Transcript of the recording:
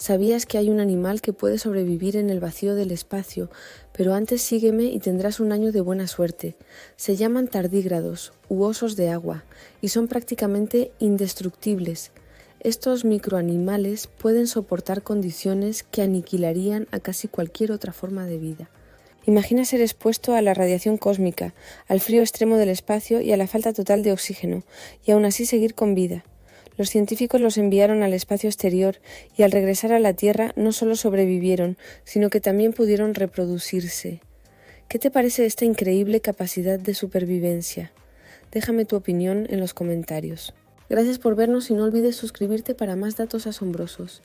¿Sabías que hay un animal que puede sobrevivir en el vacío del espacio? Pero antes sígueme y tendrás un año de buena suerte. Se llaman tardígrados u osos de agua y son prácticamente indestructibles. Estos microanimales pueden soportar condiciones que aniquilarían a casi cualquier otra forma de vida. Imagina ser expuesto a la radiación cósmica, al frío extremo del espacio y a la falta total de oxígeno, y aún así seguir con vida. Los científicos los enviaron al espacio exterior y al regresar a la Tierra no solo sobrevivieron, sino que también pudieron reproducirse. ¿Qué te parece esta increíble capacidad de supervivencia? Déjame tu opinión en los comentarios. Gracias por vernos y no olvides suscribirte para más datos asombrosos.